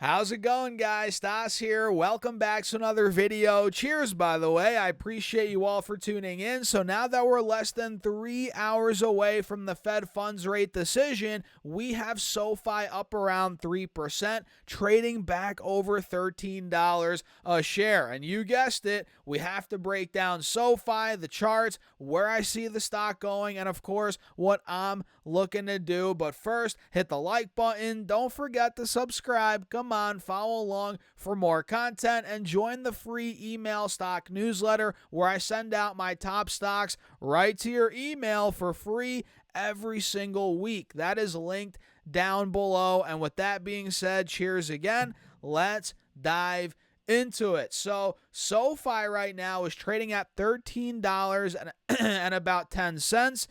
How's it going, guys? Stas here. Welcome back to another video. Cheers, by the way. I appreciate you all for tuning in. So now that we're less than 3 hours away from the Fed funds rate decision, we have Sofi up around 3%, trading back over $13 a share. And you guessed it, we have to break down Sofi, the charts, where I see the stock going, and of course, what I'm looking to do. But first, hit the like button. Don't forget to subscribe. Come on, follow along for more content and join the free email stock newsletter where I send out my top stocks right to your email for free every single week. That is linked down below. And with that being said, cheers again. Let's dive into it. So Sofi right now is trading at $13 and about 10 cents.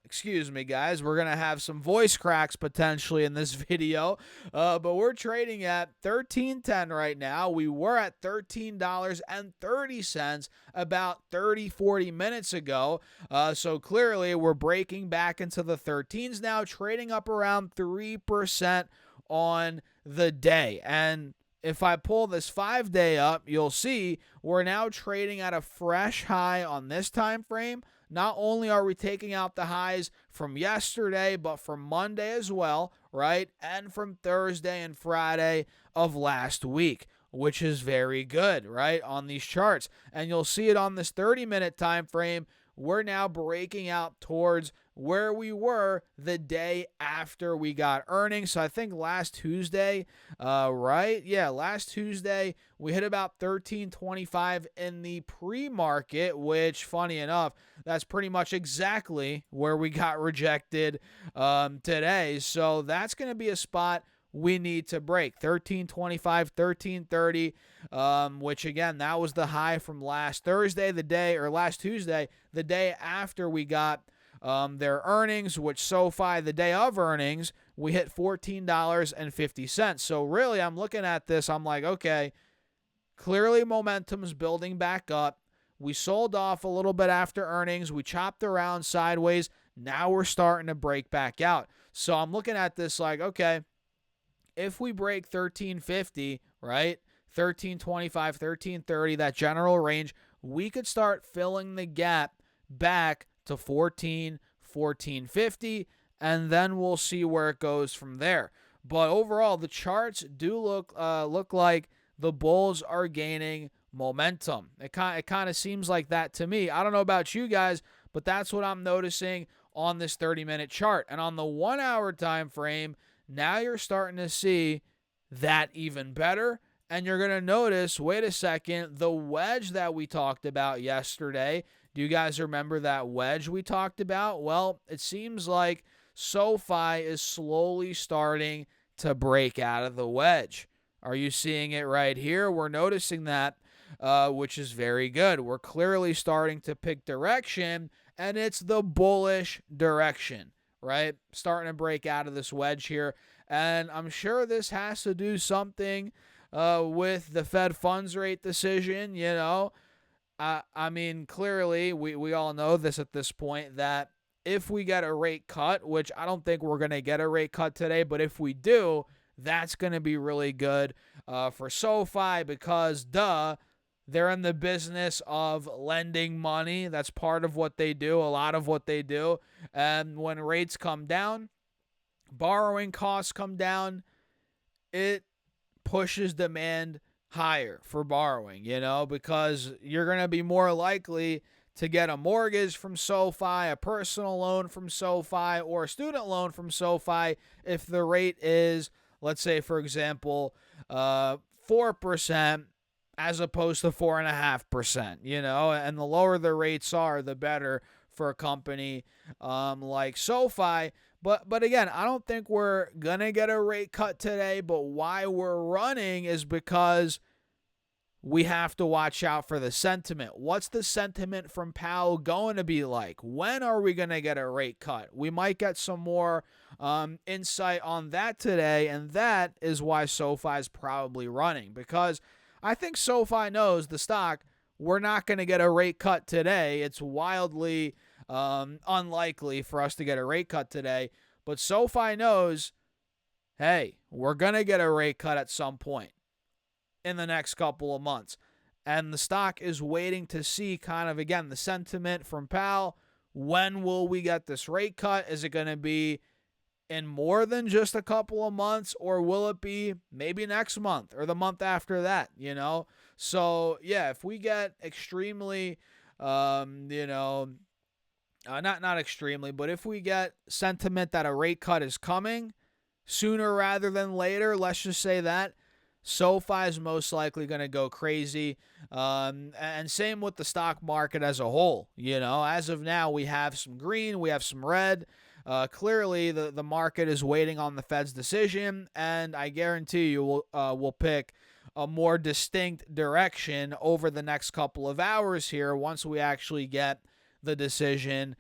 Excuse me, guys. We're going to have some voice cracks potentially in this video. But we're trading at $13.10 right now. We were at $13.30 about 40 minutes ago. So clearly we're breaking back into the 13s now, trading up around 3% on the day. And if I pull this 5-day up, you'll see we're now trading at a fresh high on this time frame. Not only are we taking out the highs from yesterday, but from Monday as well, right? And from Thursday and Friday of last week, which is very good, right, on these charts. And you'll see it on this 30-minute time frame. We're now breaking out towards where we were the day after we got earnings. So I think last Tuesday, right? Yeah, last Tuesday, we hit about 13.25 in the pre-market, which, funny enough, that's pretty much exactly where we got rejected today. So that's going to be a spot we need to break. 13.25, 13.30, which again, that was the high from last Thursday, last Tuesday, the day after we got their earnings, which Sofi, the day of earnings, we hit $14.50. So really, I'm looking at this, I'm like, okay, clearly momentum's building back up. We sold off a little bit after earnings. We chopped around sideways. Now we're starting to break back out. So I'm looking at this like, okay, if we break 1350, right, 1325, 1330, that general range, we could start filling the gap back to 1450, and then we'll see where it goes from there. But overall, the charts do look like the bulls are gaining momentum. It kind of seems like that to me. I don't know about you guys, but that's what I'm noticing on this 30-minute chart. And on the 1 hour time frame, now you're starting to see that even better. And you're going to notice, wait a second, the wedge that we talked about yesterday. Do you guys remember that wedge we talked about? Well, it seems like Sofi is slowly starting to break out of the wedge. Are you seeing it right here? We're noticing that, which is very good. We're clearly starting to pick direction, and it's the bullish direction, right? Starting to break out of this wedge here. And I'm sure this has to do something with the Fed funds rate decision. You know, I mean, clearly we all know this at this point, that if we get a rate cut, which I don't think we're going to get a rate cut today, but if we do, that's going to be really good for Sofi because, they're in the business of lending money. That's part of what they do, a lot of what they do. And when rates come down, borrowing costs come down, it pushes demand higher for borrowing, because you're going to be more likely to get a mortgage from Sofi, a personal loan from Sofi, or a student loan from Sofi if the rate is, let's say, for example, 4%. As opposed to 4.5%, and the lower the rates are, the better for a company like Sofi. But again, I don't think we're gonna get a rate cut today. But why we're running is because we have to watch out for the sentiment. What's the sentiment from Powell going to be like? When are we gonna get a rate cut? We might get some more insight on that today, and that is why Sofi is probably running, because I think Sofi knows, the stock, we're not going to get a rate cut today. It's wildly unlikely for us to get a rate cut today. But Sofi knows, hey, we're going to get a rate cut at some point in the next couple of months. And the stock is waiting to see kind of, again, the sentiment from Powell. When will we get this rate cut? Is it going to be in more than just a couple of months, or will it be maybe next month or the month after that, So, yeah, if we get extremely, not extremely, but if we get sentiment that a rate cut is coming sooner rather than later, let's just say that, SoFi is most likely going to go crazy. And same with the stock market as a whole. As of now, we have some green, we have some red. Clearly, the market is waiting on the Fed's decision, and I guarantee you we'll pick a more distinct direction over the next couple of hours here once we actually get the decision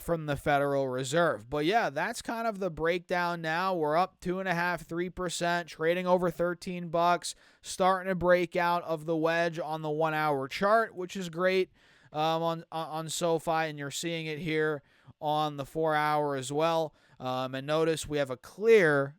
from the Federal Reserve. But yeah, that's kind of the breakdown now. We're up 2.5%, 3%, trading over $13, starting to break out of the wedge on the 1 hour chart, which is great on SoFi, and you're seeing it here on the 4 hour as well. And notice we have a clear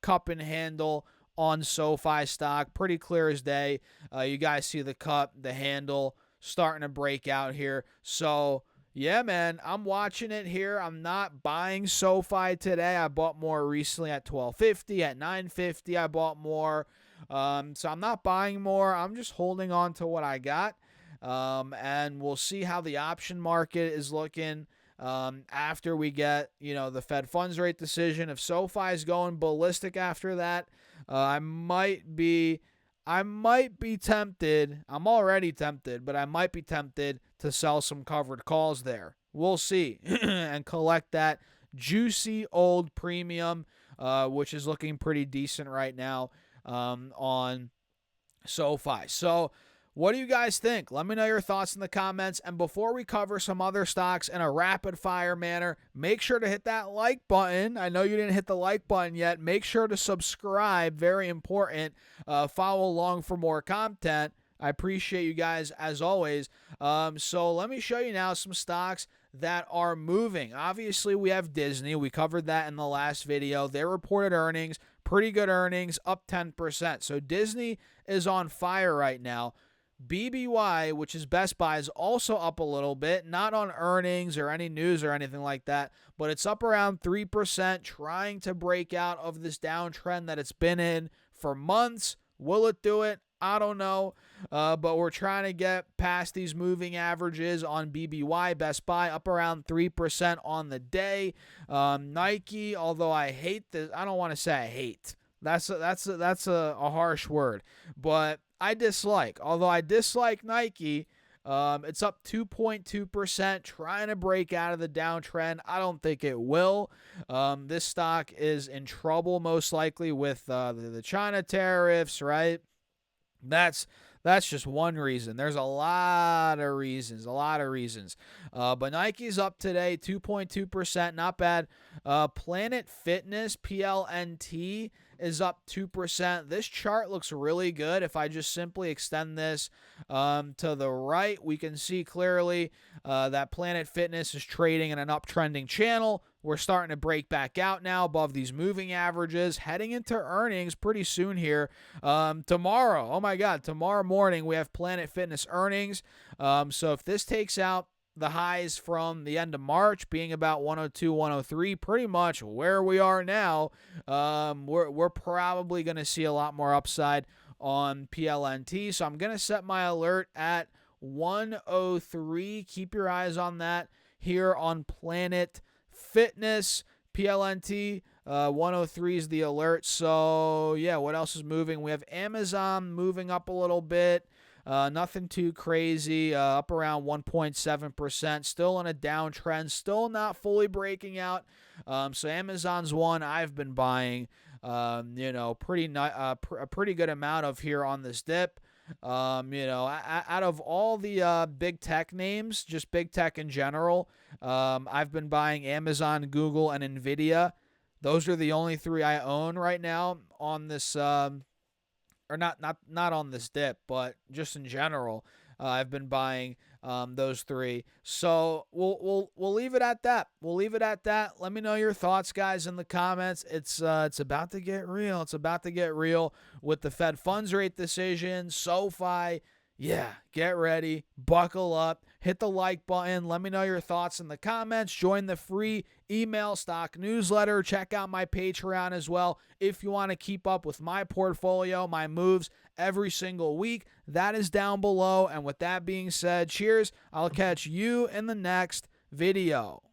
cup and handle on SoFi stock, pretty clear as day. You guys see the cup, the handle starting to break out here. So yeah, man, I'm watching it here. I'm not buying SoFi today. I bought more recently at $12.50, at $9.50. I bought more. So I'm not buying more. I'm just holding on to what I got. And we'll see how the option market is looking after we get, the Fed funds rate decision. If SoFi is going ballistic after that, I might be tempted. I'm already tempted, but I might be tempted to sell some covered calls there. We'll see and collect that juicy old premium, which is looking pretty decent right now on SoFi. So what do you guys think? Let me know your thoughts in the comments. And before we cover some other stocks in a rapid fire manner, make sure to hit that like button. I know you didn't hit the like button yet. Make sure to subscribe. Very important. Follow along for more content. I appreciate you guys as always. So let me show you now some stocks that are moving. Obviously, we have Disney. We covered that in the last video. They reported earnings, pretty good earnings, up 10%. So Disney is on fire right now. BBY, which is Best Buy, is also up a little bit, not on earnings or any news or anything like that, but it's up around 3%, trying to break out of this downtrend that it's been in for months. Will it do it? I don't know, but we're trying to get past these moving averages on BBY. Best Buy up around 3% on the day. Nike, although I hate this, I don't want to say I hate. That's a harsh word, but I dislike. Although I dislike Nike, it's up 2.2%, trying to break out of the downtrend. I don't think it will. This stock is in trouble most likely with the China tariffs, right? That's just one reason. There's a lot of reasons. But Nike's up today, 2.2%, not bad. Planet Fitness, PLNT, is up 2%. This chart looks really good. If I just simply extend this to the right, we can see clearly that Planet Fitness is trading in an uptrending channel. We're starting to break back out now above these moving averages, heading into earnings pretty soon here. Tomorrow, oh my God, tomorrow morning we have Planet Fitness earnings. So if this takes out the highs from the end of March being about 102, 103, pretty much where we are now, we're probably going to see a lot more upside on PLNT. So I'm going to set my alert at 103. Keep your eyes on that here on Planet Fitness. PLNT 103 is the alert. So yeah, what else is moving? We have Amazon moving up a little bit. Nothing too crazy, up around 1.7%, still on a downtrend, still not fully breaking out. So Amazon's one I've been buying, a pretty good amount of here on this dip. Out of all the big tech names, just big tech in general, I've been buying Amazon, Google, and Nvidia. Those are the only three I own right now on this or not on this dip, but just in general. I've been buying those three. So we'll leave it at that. We'll leave it at that. Let me know your thoughts, guys, in the comments. It's about to get real. It's about to get real with the Fed funds rate decision, SoFi. Yeah, get ready, buckle up, hit the like button. Let me know your thoughts in the comments. Join the free email stock newsletter. Check out my Patreon as well if you want to keep up with my portfolio, my moves every single week. That is down below. And with that being said, cheers. I'll catch you in the next video.